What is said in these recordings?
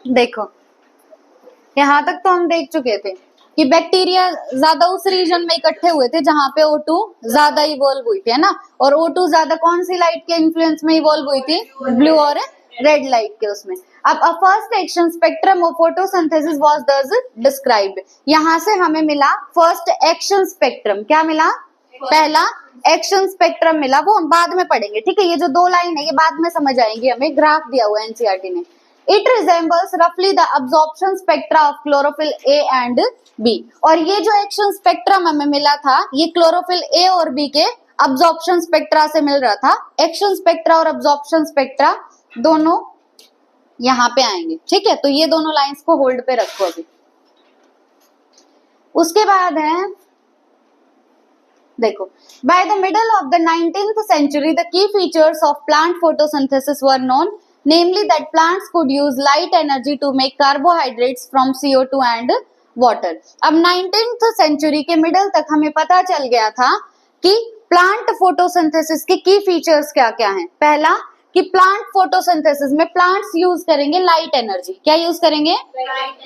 देखो यहाँ तक तो हम देख चुके थे कि बैक्टीरिया ज्यादा उस रीजन में इकट्ठे हुए थे जहां पे O2 ज्यादा इवॉल्व हुई थी, है ना। और O2 ज्यादा कौन सी लाइट के इन्फ्लुएंस में इवॉल्व हुई थी? ब्लू और रेड लाइट के उसमें। अब a first action spectrum of photosynthesis was दस डिस्क्राइब्ड। यहाँ से हमें मिला फर्स्ट एक्शन स्पेक्ट्रम। क्या मिला? पहला एक्शन स्पेक्ट्रम मिला, वो हम बाद में पढ़ेंगे, ठीक है। ये जो दो लाइन है ये बाद में समझ आएंगी, हमें ग्राफ दिया हुआ है एनसीईआरटी ने। इट रिजेंबल्स रफली the absorption spectra of chlorophyll a and b. और ये जो एक्शन स्पेक्ट्रम हमें मिला था ये क्लोरोफिल ए और बी के अब्जॉर्प्शन स्पेक्ट्रा से मिल रहा था। एक्शन स्पेक्ट्रा और अब्जॉर्प्शन स्पेक्ट्रा दोनों यहाँ पे आएंगे, ठीक है। तो ये दोनों लाइंस को होल्ड पे रखो अभी। उसके बाद है, देखो, by the middle of the 19th century the key features of plant photosynthesis were known, namely that plants could use light energy to make carbohydrates from CO2 and water। अब 19th century के middle तक हमें पता चल गया था कि plant photosynthesis के की फीचर्स क्या क्या हैं। पहला कि प्लांट फोटोसिंथेसिस में प्लांट्स यूज करेंगे लाइट एनर्जी। क्या यूज करेंगे?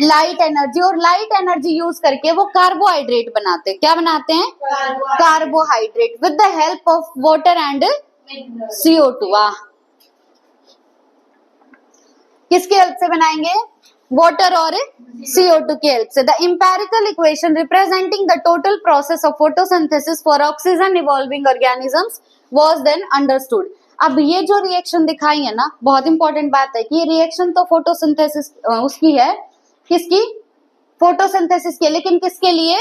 Light energy. और लाइट एनर्जी यूज करके वो कार्बोहाइड्रेट बनाते हैं। क्या बनाते हैं? Carbohydrate with the help of water and CO2। किसकी हेल्प से बनाएंगे? वाटर और CO2 की हेल्प से। The empirical equation representing the total process of photosynthesis for oxygen evolving organisms was then understood. अब ये जो रिएक्शन दिखाई है ना, बहुत इंपॉर्टेंट बात है कि ये रिएक्शन तो फोटोसिंथेसिस उसकी है, किसकी? फोटोसिंथेसिस के, लेकिन किसके लिए?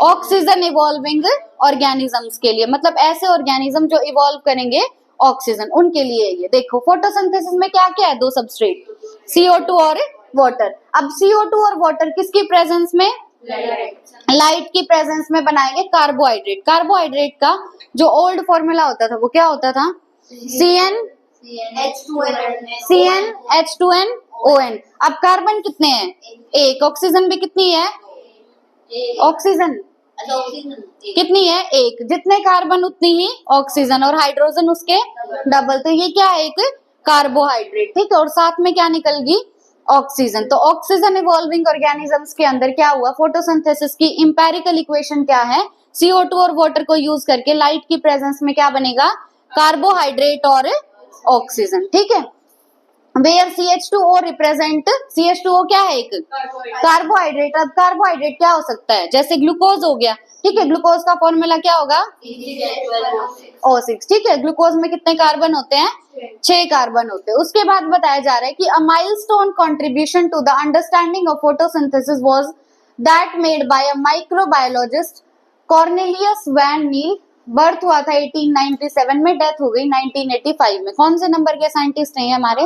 ऑक्सीजन इवॉल्विंग ऑर्गेनिजम्स के लिए। मतलब ऐसे ऑर्गेनिज्म जो इवॉल्व करेंगे ऑक्सीजन, उनके लिए ये। देखो फोटोसिंथेसिस में क्या क्या है? दो सबस्ट्रेट, CO2 और वाटर। अब CO2 और वाटर किसकी प्रेजेंस में? लाइट की प्रेजेंस में बनाएंगे कार्बोहाइड्रेट। कार्बोहाइड्रेट का जो ओल्ड फॉर्मूला होता था वो क्या होता था? CnH2nOn। अब कार्बन कितने हैं? एक। ऑक्सीजन भी कितनी है? ऑक्सीजन कितनी है? एक। जितने कार्बन उतनी ही ऑक्सीजन, और हाइड्रोजन उसके डबल। तो ये क्या है? एक कार्बोहाइड्रेट, ठीक है। और साथ में क्या निकल गई? ऑक्सीजन। तो ऑक्सीजन इवॉल्विंग ऑर्गेनिजम्स के अंदर क्या हुआ? फोटोसिंथेसिस की एम्पिरिकल इक्वेशन क्या है? CO2 और वाटर को यूज करके लाइट की प्रेजेंस में क्या बनेगा? कार्बोहाइड्रेट और ऑक्सीजन, ठीक है। Where CH2O रिप्रेजेंट, CH2O क्या है? एक कार्बोहाइड्रेट। अब कार्बोहाइड्रेट क्या हो सकता है? जैसे ग्लूकोज हो गया, ठीक है। ग्लूकोज का फॉर्मूला क्या होगा? O6, ठीक है। ग्लूकोज में कितने कार्बन होते हैं? 6 कार्बन होते हैं। उसके बाद बताया जा रहा है कि a milestone contribution to the understanding of photosynthesis was that made by a microbiologist Cornelius van Niel. Birth हुआ था 1897 में, डेथ हो गई 1985 में। कौन से नंबर के साइंटिस्ट हैं हमारे?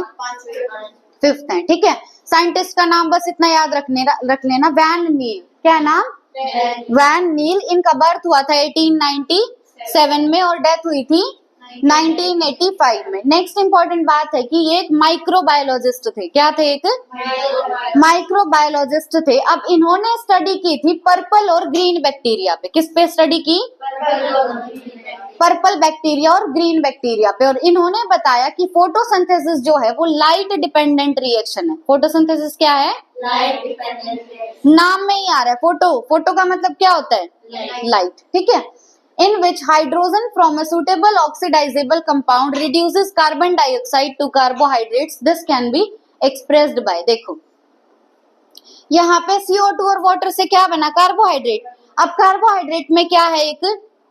5th हैं, ठीक है। साइंटिस्ट का नाम बस इतना याद रख लेना, वैन नील। क्या नाम? वैन नील। इनका बर्थ हुआ था 1897 में और डेथ हुई थी 1985 में। नेक्स्ट इंपॉर्टेंट बात है कि ये एक माइक्रोबायोलॉजिस्ट थे। क्या थे? एक माइक्रोबायोलॉजिस्ट थे। अब इन्होंने स्टडी की थी पर्पल और ग्रीन बैक्टीरिया पे। किस पे स्टडी की? पर्पल बैक्टीरिया और ग्रीन बैक्टीरिया पे। और इन्होंने बताया कि फोटोसिंथेसिस जो है वो लाइट डिपेंडेंट रिएक्शन है। फोटोसिंथेसिस क्या है? Light dependent. नाम में ही आ रहा है फोटो। फोटो का मतलब क्या होता है? लाइट, ठीक है। In which hydrogen from a suitable oxidizable compound reduces carbon dioxide to carbohydrates. This can be expressed by, देखो यहाँ पे CO2 और वाटर से क्या बना? कार्बोहाइड्रेट। अब कार्बोहाइड्रेट में क्या है? एक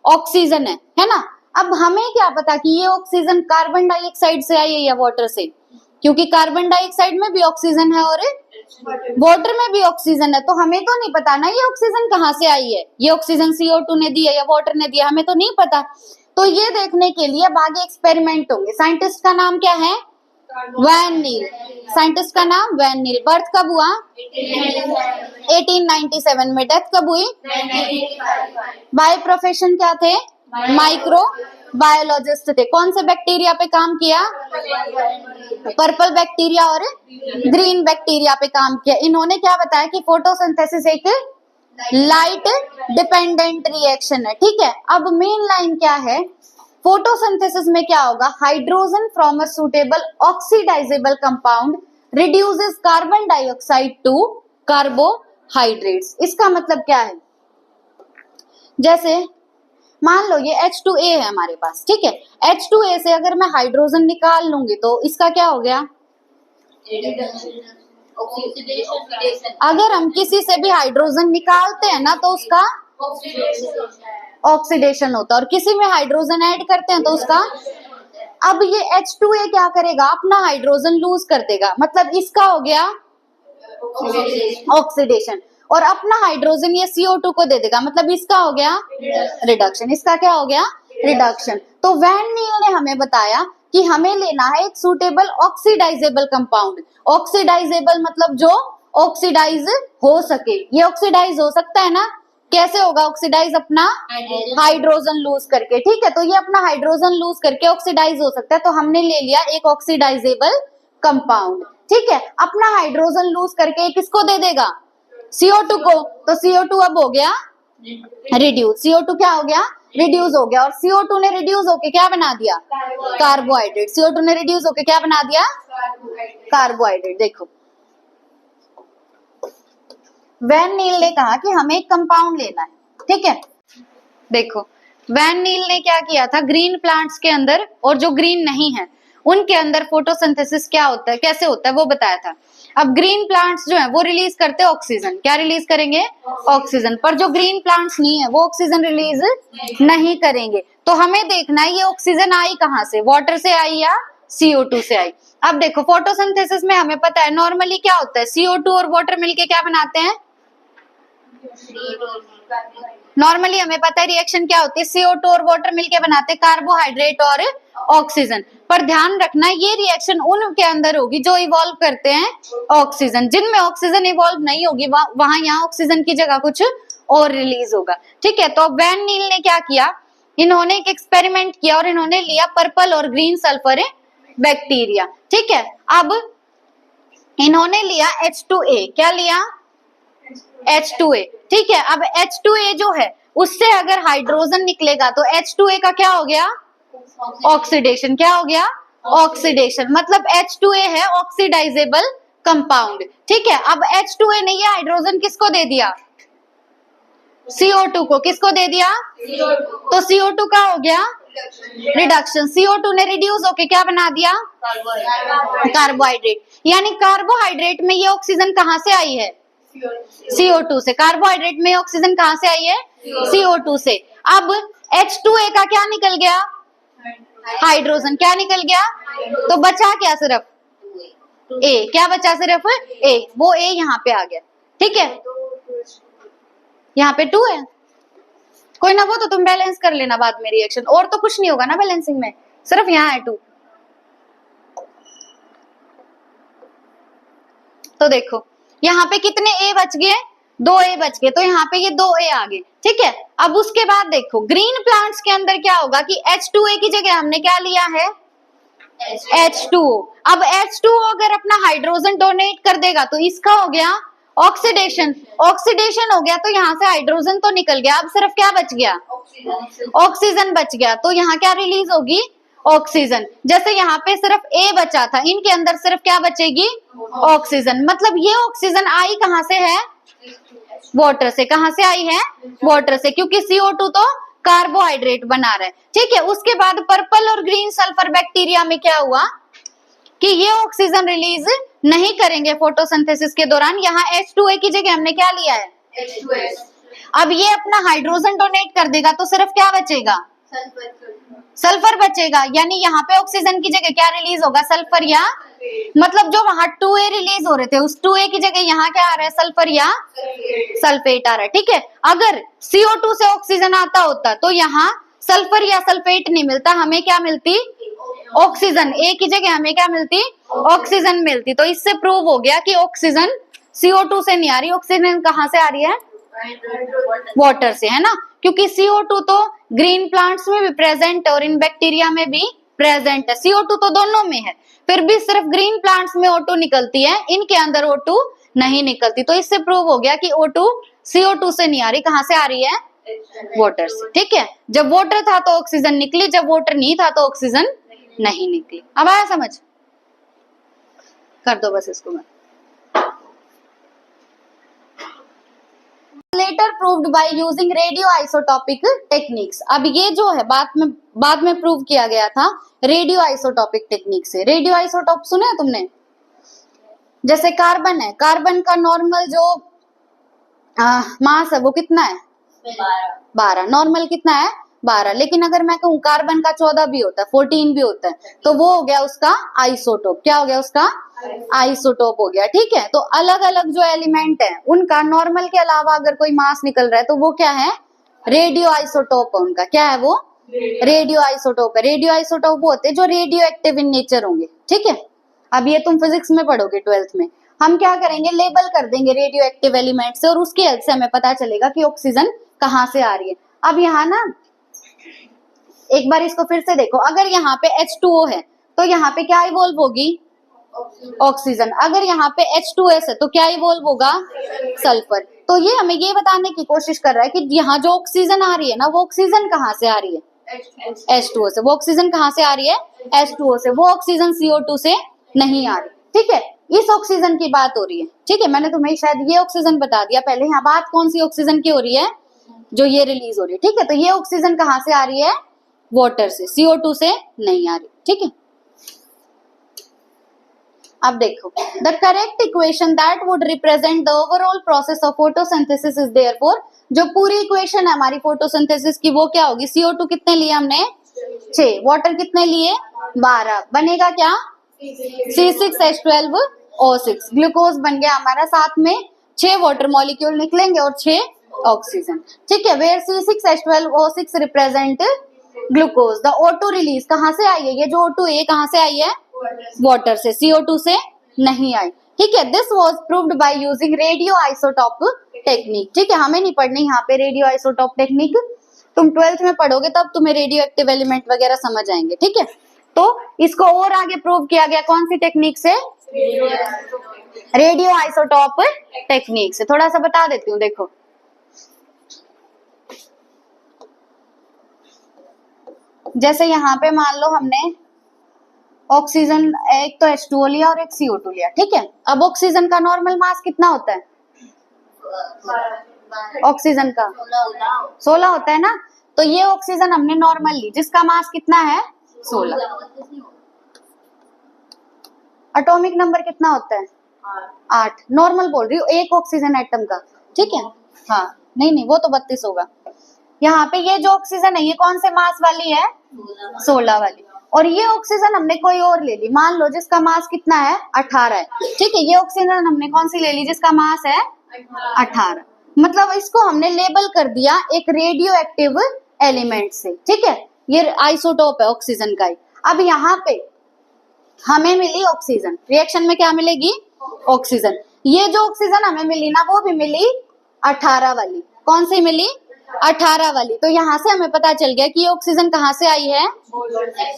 ऑक्सीजन है ना। अब हमें क्या पता कि ये ऑक्सीजन कार्बन डाइऑक्साइड से आई है या वाटर से? क्योंकि कार्बन डाइऑक्साइड में भी ऑक्सीजन है और वाटर में भी ऑक्सीजन है। तो हमें तो नहीं पता ना ये ऑक्सीजन कहाँ से आई है। ये ऑक्सीजन CO2 ने दी है या वाटर ने दिया, हमें तो नहीं पता। तो ये देखने के लिए अब आगे एक्सपेरिमेंट होंगे। साइंटिस्ट का नाम क्या है? वैन नील। साइंटिस्ट का नाम वैन नील। बर्थ कब हुआ? 1897 में। डेथ कब हुई? 1985। बाय प्रोफेशन क्या थे? माइक्रो बायोलॉजिस्ट थे। कौन से बैक्टीरिया पे काम किया? पर्पल बैक्टीरिया और ग्रीन बैक्टीरिया पे काम किया। इन्होंने क्या बताया कि फोटोसिंथेसिस एक लाइट डिपेंडेंट रिएक्शन है, ठीक है। अब मेन लाइन क्या है? फोटोसिंथेसिस में क्या होगा? Hydrogen from a suitable oxidizable compound reduces carbon dioxide to carbohydrates. इसका मतलब क्या है, जैसे मान लो ये H2A है हमारे पास, ठीक है, H2A से अगर मैं हाइड्रोजन निकाल लूंगी तो इसका क्या हो गया, अगर हम किसी से भी हाइड्रोजन निकालते हैं ना तो उसका ऑक्सीडेशन होता है, और किसी में हाइड्रोजन ऐड करते हैं तो उसका, अब ये H2A क्या करेगा, अपना हाइड्रोजन लूज कर देगा, मतलब इसका हो गया ऑक्सीडेशन, और अपना हाइड्रोजन ये CO2 को दे देगा, मतलब इसका हो गया रिडक्शन। इसका क्या हो गया, रिडक्शन। तो वैन नील ने हमें बताया कि हमें लेना है एक सूटेबल ऑक्सीडाइजेबल कंपाउंड। ऑक्सीडाइजेबल मतलब जो ऑक्सीडाइज हो सके, ये ऑक्सीडाइज हो सकता है ना, कैसे होगा ऑक्सीडाइज, अपना हाइड्रोजन लूज करके, ठीक है, तो ये अपना हाइड्रोजन लूज करके ऑक्सीडाइज हो सकता है, तो हमने ले लिया एक ऑक्सीडाइजेबल कंपाउंड, ठीक है। अपना हाइड्रोजन लूज करके किसको दे देगा, CO2 को, तो CO2 अब हो गया रिड्यूस, CO2 क्या हो गया, रिड्यूस हो गया, और CO2 ने रिड्यूस होके क्या बना दिया, कार्बोहाइड्रेट। CO2 ने रिड्यूस होके क्या बना दिया, कार्बोहाइड्रेट। देखो वैन नील ने कहा कि हमें एक कंपाउंड लेना है, ठीक है। देखो वैन नील ने क्या किया था, ग्रीन प्लांट्स के अंदर और जो ग्रीन नहीं है उनके अंदर फोटोसिंथेसिस क्या होता है, कैसे होता है वो बताया था। अब ग्रीन प्लांट्स जो है वो रिलीज करते हैं ऑक्सीजन, क्या रिलीज करेंगे, ऑक्सीजन, पर जो ग्रीन प्लांट्स नहीं है वो ऑक्सीजन रिलीज नहीं करेंगे। तो हमें देखना है ये ऑक्सीजन आई कहाँ से, वाटर से आई या CO2 से आई। अब देखो फोटोसिंथेसिस में हमें पता है नॉर्मली क्या होता है, CO2 और वाटर मिलके क्या बनाते हैं, नॉर्मली हमें पता है रिएक्शन क्या होती है, CO2 और वाटर मिलके बनाते हैं कार्बोहाइड्रेट और ऑक्सीजन। पर ध्यान रखना ये रिएक्शन उनके अंदर होगी जो इवॉल्व करते हैं ऑक्सीजन, जिनमें ऑक्सीजन इवॉल्व नहीं होगी वहां यहाँ ऑक्सीजन की जगह कुछ और रिलीज होगा, ठीक है। तो वैन नील ने क्या किया, इन्होंने एक एक्सपेरिमेंट किया और इन्होंने लिया पर्पल और ग्रीन सल्फर बैक्टीरिया, ठीक है। अब इन्होंने लिया H2A, क्या लिया, H2A, ठीक है। अब H2A जो है उससे अगर हाइड्रोजन निकलेगा तो H2A का क्या हो गया, ऑक्सीडेशन, क्या हो गया, ऑक्सीडेशन, मतलब H2A है ऑक्सीडाइजेबल कंपाउंड, ठीक है। अब H2A ने ये हाइड्रोजन किसको दे दिया, CO2 को, किसको दे दिया, तो CO2 का हो गया रिडक्शन, CO2 ने रिड्यूस होके क्या बना दिया, कार्बोहाइड्रेट, यानी कार्बोहाइड्रेट में ये ऑक्सीजन कहां से आई है, CO2 से। कार्बोहाइड्रेट में ऑक्सीजन कहां से आई है, CO2 से। अब H2A का क्या निकल गया, हाइड्रोजन, क्या निकल गया, तो बचा क्या, सिर्फ A, क्या बचा, सिर्फ A, वो A यहाँ पे आ गया, ठीक है, यहाँ पे 2 है, कोई ना, वो तो तुम बैलेंस कर लेना बाद में रिएक्शन, और तो कुछ नहीं होगा ना बैलेंसिंग में, सिर्फ यहाँ है 2। तो देखो यहाँ पे कितने A बच गए, 2 A बच गए, तो यहाँ पे ये 2 A आ गए, ठीक है। अब उसके बाद देखो ग्रीन प्लांट्स के अंदर क्या होगा कि H2A की जगह हमने क्या लिया है, H2O। अब H2O अगर अपना हाइड्रोजन डोनेट कर देगा तो इसका हो गया ऑक्सीडेशन, ऑक्सीडेशन हो गया तो यहाँ से हाइड्रोजन तो निकल गया, अब सिर्फ क्या बच गया, ऑक्सीजन बच गया, तो यहाँ क्या रिलीज होगी, ऑक्सीजन। जैसे यहाँ पे सिर्फ A बचा था, इनके अंदर सिर्फ क्या बचेगी, ऑक्सीजन, मतलब ये ऑक्सीजन आई कहाँ से है, वाटर से। कहाँ से आई है, वाटर से, क्योंकि CO2 तो कार्बोहाइड्रेट बना रहा है, ठीक है। उसके बाद पर्पल और ग्रीन सल्फर बैक्टीरिया में क्या हुआ कि ये ऑक्सीजन रिलीज नहीं करेंगे फोटोसिंथेसिस के दौरान, यहाँ H2A की जगह हमने क्या लिया है, H2S। अब ये अपना हाइड्रोजन डोनेट कर देगा तो सिर्फ क्या बचेगा, सल्फर बचेगा, यानी यहाँ पे ऑक्सीजन की जगह क्या रिलीज होगा, सल्फर या, मतलब जो वहां 2A रिलीज हो रहे थे उस 2A की जगह यहाँ क्या आ रहा है, सल्फर या सल्फेट आ रहा है, ठीक है। अगर CO2 से ऑक्सीजन आता होता तो यहाँ सल्फर या सल्फेट नहीं मिलता, हमें क्या मिलती, ऑक्सीजन, A की जगह हमें क्या मिलती, ऑक्सीजन मिलती। तो इससे प्रूव हो गया कि ऑक्सीजन CO2 से नहीं आ रही, ऑक्सीजन कहाँ से आ रही है, वाटर से, है ना, क्योंकि CO2 तो ग्रीन प्लांट्स में भी प्रेजेंट है और इन बैक्टीरिया में भी प्रेजेंट है, CO2 तो दोनों में है, फिर भी सिर्फ ग्रीन प्लांट्स में O2 निकलती है, इनके अंदर O2 नहीं निकलती। तो इससे प्रूव हो गया कि O2 CO2 से नहीं आ रही, कहां से आ रही है, वाटर से, ठीक है। जब वाटर था तो ऑक्सीजन निकली, जब वाटर नहीं था तो ऑक्सीजन नहीं निकली। अब आया समझ। कर दो बस इसको मैं। Later proved by using radio isotopic techniques. अब ये जो है बाद में प्रूव किया गया था रेडियो आइसोटॉपिक टेक्निक से। रेडियो आइसोटॉप सुने हैं तुमने? जैसे कार्बन है, कार्बन का नॉर्मल जो मास है वो कितना है? 12। नॉर्मल कितना है? 12। लेकिन अगर मैं कहूँ कार्बन का 14 भी होता है, 14 भी होता है, तो वो हो गया उसका आइसोटोप। क्या हो गया उसका? आइसोटोप हो गया। ठीक है, तो अलग अलग जो एलिमेंट है उनका नॉर्मल के अलावा अगर कोई मास निकल रहा है तो वो क्या है? रेडियो आइसोटोप है उनका। क्या है वो? रेडियो आइसोटोप है। रेडियो आइसोटोप वो होते हैं जो रेडियो एक्टिव इन नेचर होंगे। ठीक है, अब ये तुम फिजिक्स में पढ़ोगे 12th में। हम क्या करेंगे? लेबल कर देंगे रेडियो एक्टिव एलिमेंट से और उसकी हेल्प से हमें पता चलेगा कि ऑक्सीजन कहाँ से आ रही है। अब यहाँ ना एक बार इसको फिर से देखो, अगर यहाँ पे H2O है तो यहाँ पे क्या इवॉल्व होगी? ऑक्सीजन। अगर यहाँ पे H2S है तो क्या इवॉल्व होगा? सल्फर। तो ये हमें ये बताने की कोशिश कर रहा है कि यहाँ जो ऑक्सीजन आ रही है ना, वो ऑक्सीजन कहाँ से आ रही है? H2O से। वो ऑक्सीजन कहाँ से आ रही है? H2O से। वो ऑक्सीजन CO2 से नहीं आ रही। ठीक है, इस ऑक्सीजन की बात हो रही है। ठीक है, मैंने तुम्हें शायद ये ऑक्सीजन बता दिया पहले। यहाँ बात कौन सी ऑक्सीजन की हो रही है? जो ये रिलीज हो रही है। ठीक है, तो ये ऑक्सीजन कहाँ से आ रही है? वाटर से, CO2 से नहीं आ रही। ठीक है, अब देखो, the correct equation that would represent the overall process of photosynthesis is therefore. जो पूरी इक्वेशन है हमारी फोटोसिंथेसिस की वो क्या होगी? CO2 कितने लिए हमने? 6। वाटर कितने लिए? 12। बनेगा क्या? C6H12O6। ग्लूकोज बन गया हमारा। साथ में 6 वाटर मॉलिक्यूल निकलेंगे और 6 ऑक्सीजन। ठीक है, where C6H12O6 represent glucose. The O2 release कहाँ से आई है? ये जो O2 है कहाँ से आई है? वाटर से, CO2 से नहीं आई। ठीक है, this was proved by using radio isotope technique. ठीक है, हमें नहीं पढ़नी यहाँ पे रेडियो आइसोटॉप टेक्निक, तुम 12th में पढ़ोगे तब तुम्हें रेडियो एक्टिव एलिमेंट वगैरह समझ आएंगे। ठीक है, तो इसको और आगे प्रूव किया गया कौन सी टेक्निक से? रेडियो आइसोटॉप टेक्निक से। थोड़ा सा बता देती हूँ, देखो जैसे यहाँ पे मान लो हमने ऑक्सीजन, एक तो H2O लिया और एक CO2 लिया। ठीक है, अब ऑक्सीजन का नॉर्मल मास कितना होता है? ऑक्सीजन का 16 होता है ना। तो ये ऑक्सीजन हमने नॉर्मल ली जिसका मास कितना है? 16। एटॉमिक नंबर कितना होता है? 8। नॉर्मल बोल रही हूँ, एक ऑक्सीजन एटम का। ठीक है, हाँ, नहीं वो तो 32 होगा। यहाँ पे ये जो ऑक्सीजन है ये कौन से मास वाली है? 16 वाली। और ये ऑक्सीजन हमने कोई और ले ली, मान लो जिसका मास कितना है? 18 है। ठीक है, ये ऑक्सीजन हमने कौन सी ले ली जिसका मास है 18। मतलब इसको हमने लेबल कर दिया एक रेडियो एक्टिव एलिमेंट से। ठीक है, ये आइसोटोप है ऑक्सीजन का ही। अब यहाँ पे हमें मिली ऑक्सीजन, रिएक्शन में क्या मिलेगी? ऑक्सीजन। ये जो ऑक्सीजन हमें मिली ना वो भी मिली 18 वाली। कौन सी मिली? 18 वाली। तो यहाँ से हमें पता चल गया कि ये ऑक्सीजन कहाँ से आई है?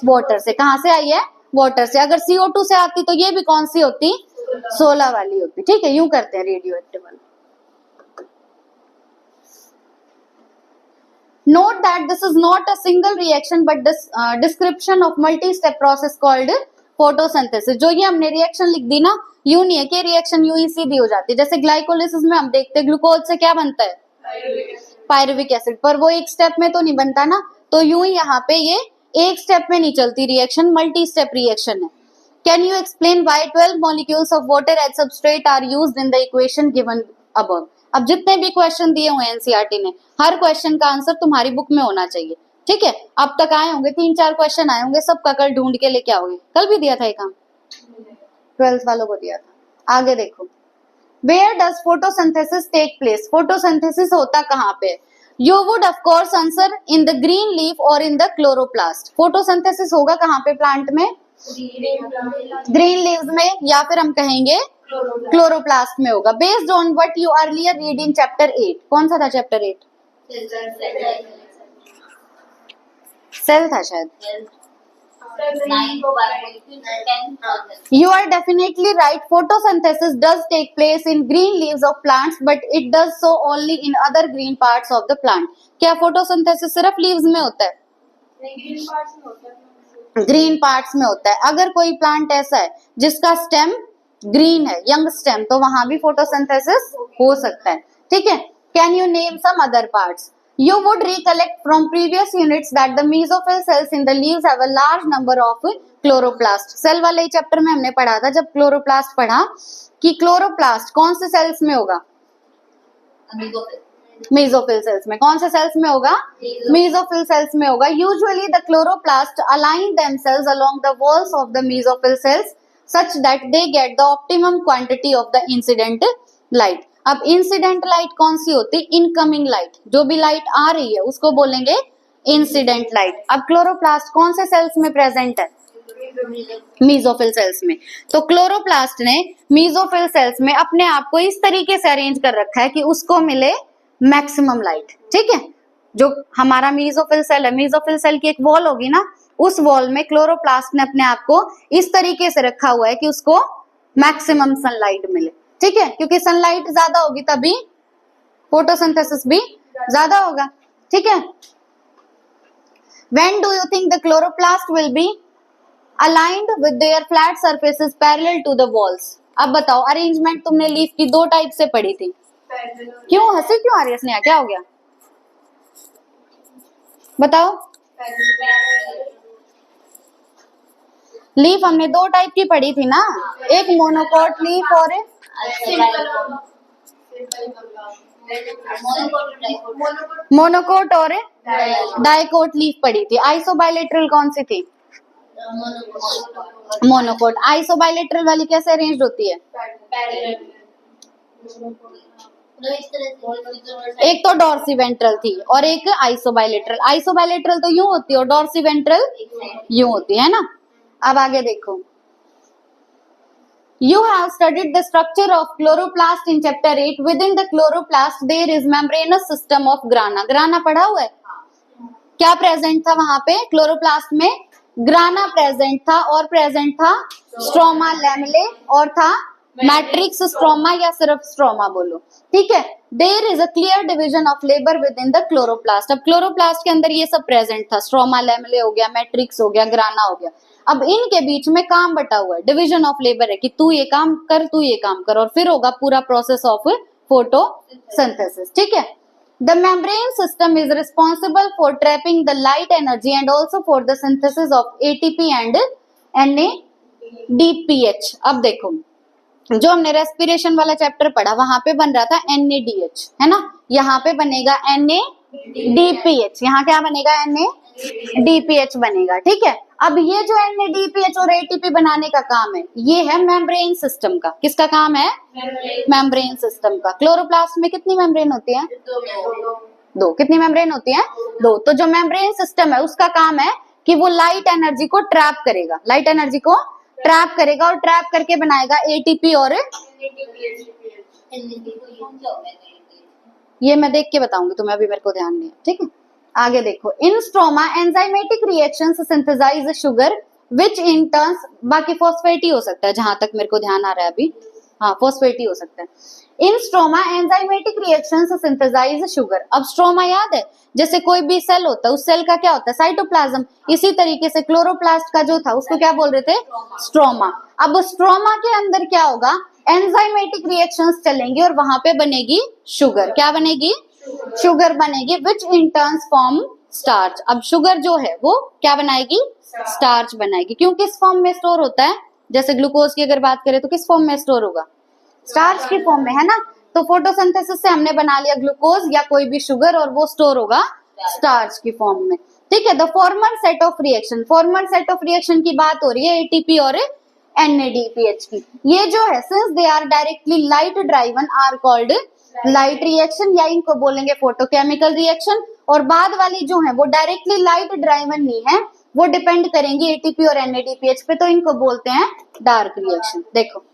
वाटर से। कहाँ से आई है? वाटर से। अगर CO2 से आती तो ये भी कौन सी होती? 16 वाली होती। ठीक है, यूं करते हैं रेडियो एक्टिव वाली। Note that this is not a single reaction but this description of multi-step process called photosynthesis। जो ये हमने रिएक्शन लिख दी ना, यूं नहीं है कि रिएक्शन यूं ही सीधी हो जाती है। जैसे ग्लाइकोलिसिस में हम देखते हैं ग्लूकोज से क्या बनता है? Pyruvic acid. पर वो एक स्टेप में तो नहीं बनता ना, तो यूं ही यहाँ पे ये एक स्टेप में नहीं चलती रिएक्शन, मल्टी स्टेप रिएक्शन है। Can you explain why 12 molecules of water as substrate are used in the equation given above. अब जितने भी क्वेश्चन दिए हुए हैं एनसीईआरटी ने, हर क्वेश्चन का आंसर तुम्हारी बुक में होना चाहिए। ठीक है, अब तक आए होंगे 3-4 क्वेश्चन आए होंगे, सबका कल ढूंढ के लेके आओगे। कल भी दिया था ये काम, 12th वालों को दिया था। आगे देखो, where does photosynthesis take place. Photosynthesis होता कहाँ पे? You would of course answer in the green leaf और इन द क्लोरोप्लास्ट। फोटोसिंथेसिस होगा कहाँ पे प्लांट में? ग्रीन लीव्स में, या फिर हम कहेंगे क्लोरोप्लास्ट में होगा। Based on what you earlier read in chapter 8। कौन सा था चैप्टर 8? सेल था शायद। You are definitely right. Photosynthesis does take place in green leaves of plants, but it does so only in other green parts of the plant. क्या photosynthesis सिर्फ leaves में होता है? ग्रीन पार्ट्स में होता है। अगर कोई प्लांट ऐसा है जिसका स्टेम ग्रीन है, यंग स्टेम, तो वहां भी फोटोसिंथेसिस हो सकता है। ठीक है, can you name some other parts? You would recollect from previous units that the mesophyll cells in the leaves have a large number of chloroplast। Cell वाले चैप्टर में हमने पढ़ा था जब क्लोरोप्लास्ट पढ़ा कि क्लोरोप्लास्ट कौन से सेल्स में होगा? मेसोफिल सेल्स में। कौन से सेल्स में होगा? मेसोफिल सेल्स में होगा। Usually the chloroplast align themselves along the walls of the mesophyll cells such that they get the optimum quantity of the incident light. अब इंसिडेंट लाइट कौन सी होती है? इनकमिंग लाइट, जो भी लाइट आ रही है उसको बोलेंगे इंसिडेंट लाइट। अब क्लोरोप्लास्ट कौन से सेल्स में प्रेजेंट है? मेसोफिल सेल्स में। तो क्लोरोप्लास्ट ने मेसोफिल सेल्स में अपने आप को इस तरीके से अरेंज कर रखा है कि उसको मिले मैक्सिमम लाइट। ठीक है, जो हमारा मेसोफिल सेल है, मेसोफिल सेल की एक वॉल होगी ना, उस वॉल में क्लोरोप्लास्ट ने अपने आप को इस तरीके से रखा हुआ है कि उसको मैक्सिमम सनलाइट मिले। ठीक है, क्योंकि सनलाइट ज्यादा होगी तभी फोटोसिंथेसिस भी ज्यादा होगा। ठीक है, when do you think the chloroplast will be aligned with their flat surfaces parallel to the walls? अब बताओ, अरेंजमेंट तुमने लीफ की दो टाइप से पढ़ी थी। क्यों हंसी क्यों आ रही है स्नेहा, क्या हो गया बताओ? लीफ हमने दो टाइप की पढ़ी थी ना, एक मोनोकोट लीफ और मोनोकोट और डाइकोट लीफ पढ़ी थी। आइसोबाइलेटरल कौन सी थी? मोनोकोट। आइसोबाइलेटरल वाली कैसे अरेंज होती है? एक तो डॉर्सिवेंट्रल थी और एक आइसोबाइलेटरल। आइसोबाइलेटरल तो यूं होती है और डॉर्सिवेंट्रल यूं होती है ना। अब आगे देखो, You have studied the structure of chloroplast in chapter 8. Within the chloroplast there is membranous system of grana. grana पढ़ा हुआ है? क्या प्रेजेंट था वहां पे? क्लोरोप्लास्ट में ग्राना प्रेजेंट था और प्रेजेंट था स्ट्रोमा लैमेले और था मैट्रिक्स स्ट्रोमा या सिर्फ स्ट्रोमा बोलो। ठीक है, there is a clear division of labour within the chloroplast. अब क्लोरोप्लास्ट के अंदर ये सब प्रेजेंट था, स्ट्रोमा लैमेले हो गया, मैट्रिक्स हो गया, ग्राना हो गया। अब इनके बीच में काम बटा हुआ है, डिवीजन ऑफ लेबर है कि तू ये काम कर, तू ये काम कर, और फिर होगा पूरा प्रोसेस ऑफ फोटोसिंथेसिस। ठीक है, the membrane system is responsible for trapping the light energy and also for the synthesis of ATP and NADPH। अब देखो, जो हमने रेस्पिरेशन वाला चैप्टर पढ़ा वहां पे बन रहा था NADH, है ना, यहाँ पे बनेगा NADPH। यहाँ क्या बनेगा? NADPH बनेगा। ठीक है, अब ये जो NADPH और ATP बनाने का काम है, ये है मेम्ब्रेन सिस्टम का। किसका काम है? मेम्ब्रेन सिस्टम का। क्लोरोप्लास्ट में कितनी मेम्ब्रेन होती है? दो। कितनी मेम्ब्रेन होती है? दो। तो जो मेम्ब्रेन सिस्टम है उसका काम है कि वो लाइट एनर्जी को ट्रैप करेगा, लाइट एनर्जी को ट्रैप करेगा और ट्रैप करके बनाएगा ATP और ये मैं देख के बताऊंगी तुम्हें, अभी मेरे को ध्यान नहीं है। ठीक है, आगे देखो, in stroma enzymatic reactions synthesise sugar which in turns, बाकी फॉस्फेट ही हो सकता है जहां तक मेरे को ध्यान आ रहा है अभी, हाँ फॉस्फेट ही हो सकता है। In stroma enzymatic reactions synthesise sugar. अब स्ट्रोमा याद है, जैसे कोई भी सेल होता है उस सेल का क्या होता है? साइटोप्लाज्म। इसी तरीके से क्लोरोप्लास्ट का जो था उसको क्या बोल रहे थे? स्ट्रोमा। अब स्ट्रोमा के अंदर क्या होगा? एंजाइमेटिक रिएक्शंस चलेंगी और वहां पे बनेगी शुगर। क्या बनेगी? शुगर बनेगी, विच इन टर्न्स फॉर्म स्टार्च। अब शुगर जो है वो क्या बनाएगी? स्टार्च बनाएगी। क्यों, किस फॉर्म में स्टोर होता है? जैसे ग्लूकोज की अगर बात करें तो किस फॉर्म में स्टोर होगा? स्टार्च की फॉर्म में, है ना। तो फोटोसिंथेसिस से हमने बना लिया ग्लूकोज या कोई भी शुगर और वो स्टोर होगा स्टार्च की फॉर्म में। ठीक है, the formal set of reaction, formal set of reaction की बात हो रही है ATP और NADPH की। ये जो है, since they are directly light driven are called light reaction, या इनको बोलेंगे फोटोकेमिकल रिएक्शन। और बाद वाली जो है वो डायरेक्टली लाइट ड्राइवन नहीं है, वो डिपेंड करेंगी ATP और NADPH पे, तो इनको बोलते हैं डार्क रिएक्शन। देखो,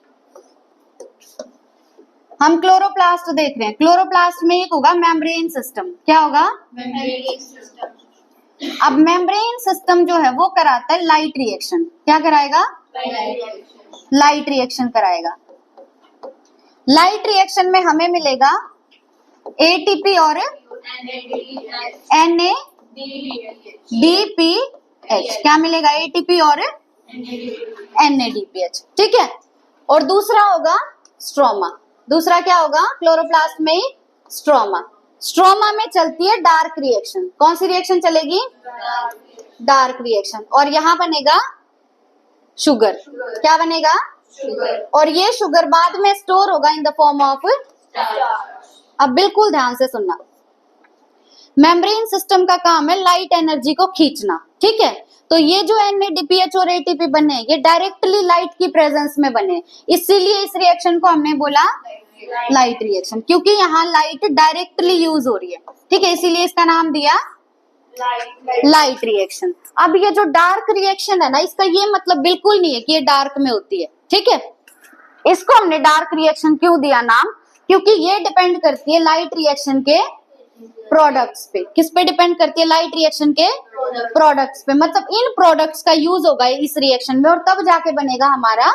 हम क्लोरोप्लास्ट देख रहे हैं, क्लोरोप्लास्ट में एक होगा मेम्ब्रेन सिस्टम। क्या होगा? Membrane system. अब मेम्ब्रेन सिस्टम जो है वो कराता है लाइट रिएक्शन। क्या कराएगा? लाइट रिएक्शन कराएगा। लाइट रिएक्शन में हमें मिलेगा ATP और NADPH। क्या मिलेगा? ATP और NADPH। ठीक है, और दूसरा होगा स्ट्रोमा। दूसरा क्या होगा क्लोरोप्लास्ट में? स्ट्रोमा। स्ट्रोमा में चलती है डार्क रिएक्शन। कौन सी रिएक्शन चलेगी? Dark reaction. और यहां बनेगा शुगर। क्या बनेगा? शुगर। और ये शुगर बाद में स्टोर होगा in the form of starch. अब बिल्कुल ध्यान से सुनना, मेम्ब्रेन सिस्टम का काम है लाइट एनर्जी को खींचना, ठीक है। तो ये जो NADPH और ATP बने ये डायरेक्टली लाइट की प्रेजेंस में बने, इसीलिए इस रिएक्शन को हमने बोला लाइट रिएक्शन, क्योंकि यहाँ लाइट डायरेक्टली यूज हो रही है, ठीक है, इसीलिए इसका नाम दिया लाइट रिएक्शन। अब ये जो डार्क रिएक्शन है ना, इसका ये मतलब बिल्कुल नहीं है कि ये डार्क में होती है, ठीक है। इसको हमने डार्क रिएक्शन क्यों दिया नाम? क्योंकि ये डिपेंड करती है लाइट रिएक्शन के प्रोडक्ट्स पे। किस पे डिपेंड करती है? लाइट रिएक्शन के प्रोडक्ट्स पे। मतलब इन प्रोडक्ट्स का यूज होगा इस रिएक्शन में और तब जाके बनेगा हमारा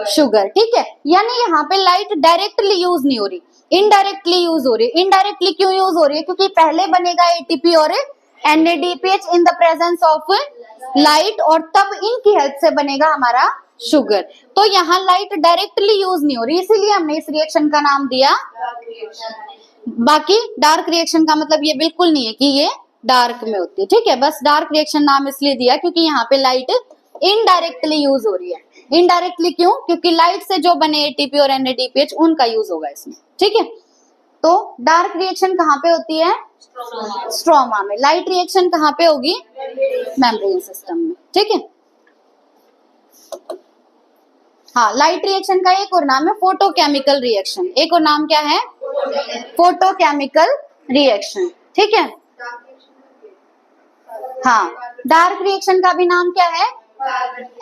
शुगर, ठीक है। यानी यहाँ पे लाइट डायरेक्टली यूज नहीं हो रही, इनडायरेक्टली यूज हो रही है। इनडायरेक्टली क्यों यूज हो रही है? क्योंकि पहले बनेगा ATP और NADPH in the presence of light और तब इनकी हेल्प से बनेगा हमारा शुगर। तो यहाँ लाइट डायरेक्टली यूज नहीं हो रही, इसीलिए हमने इस रिएक्शन का नाम दिया। बाकी डार्क रिएक्शन का मतलब ये बिल्कुल नहीं है कि ये डार्क में होती है, ठीक है। बस डार्क रिएक्शन नाम इसलिए दिया क्योंकि यहाँ पे लाइट इनडायरेक्टली यूज हो रही है। इनडायरेक्टली क्यों? क्योंकि लाइट से जो बने ATP और NADPH उनका यूज होगा इसमें, ठीक है। तो डार्क रिएक्शन कहाँ पे होती है? स्ट्रोमा में। लाइट रिएक्शन कहाँ पे होगी? मेम्ब्रेन सिस्टम में, ठीक है। हाँ, लाइट रिएक्शन का एक और नाम है फोटोकेमिकल रिएक्शन। एक और नाम क्या है? फोटोकेमिकल रिएक्शन, ठीक है। हाँ, डार्क रिएक्शन का भी नाम क्या है?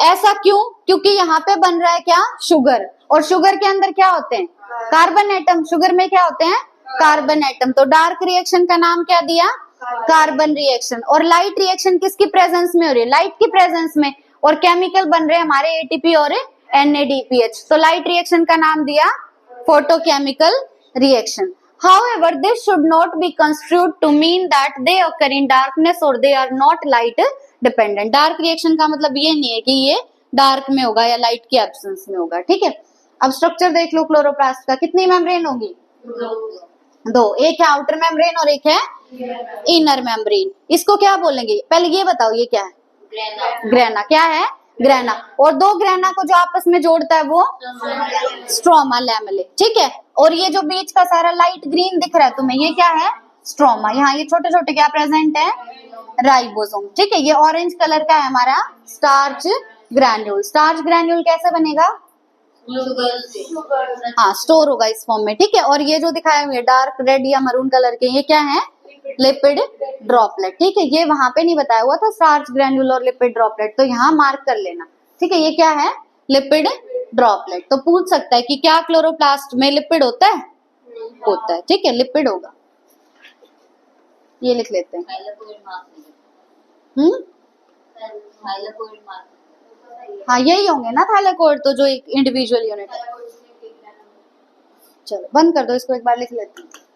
ऐसा क्यों? क्योंकि यहाँ पे बन रहा है क्या? शुगर। और शुगर के अंदर क्या होते हैं? Carbon atom. शुगर में क्या होते हैं? Carbon atom. तो डार्क रिएक्शन का नाम क्या दिया? Carbon reaction. और लाइट रिएक्शन किसकी प्रेजेंस में हो रही है? लाइट की प्रेजेंस में। और केमिकल बन रहे हैं हमारे ATP और NADPH। तो लाइट रिएक्शन का नाम दिया photochemical reaction. However, this should not be construed to mean that they occur in darkness or they are not light dependent. Dark reaction का मतलब ये नहीं है कि ये डार्क में होगा या लाइट की एब्सेंस में होगा, ठीक है। अब स्ट्रक्चर देख लो क्लोरोप्लास्ट का। कितनी मेम्ब्रेन होगी? दो। एक है आउटर मेम्ब्रेन और एक है इनर मेम्ब्रेन। इसको क्या बोलेंगे? पहले ये बताओ, ये क्या है? ग्रेना। क्या है? ग्रेना। और दो ग्रेना को जो आपस में जोड़ता है वो स्ट्रोमा लैमेले, ठीक है। और ये जो बीच का सारा लाइट ग्रीन दिख रहा है तुम्हें, ये क्या है? स्ट्रोमा। यहाँ ये छोटे छोटे क्या प्रेजेंट है? राइबोसोम, ठीक है। ये ऑरेंज कलर का है हमारा स्टार्च ग्रैन्यूल। स्टार्च ग्रैन्यूल कैसे बनेगा? हाँ, स्टोर होगा इस फॉर्म में, ठीक है। और ये जो दिखाए हुए डार्क रेड या मरून कलर के, ये क्या है? लिपिड ड्रॉपलेट, ठीक है। ये वहां पे नहीं बताया हुआ था स्टार्च ग्रैन्यूल और लिपिड ड्रॉपलेट, तो यहाँ मार्क कर लेना, ठीक है। ये क्या है? Lipid droplet. तो पूछ सकता है कि क्या क्लोरोप्लास्ट में लिपिड होता है? होता है, ठीक है, लिपिड होगा। ये लिख लेते हैं। हाँ, यही होंगे ना थाइलाकोइड, तो जो एक इंडिविजुअल यूनिट है। चलो बंद कर दो इसको, एक बार लिख लेते हैं।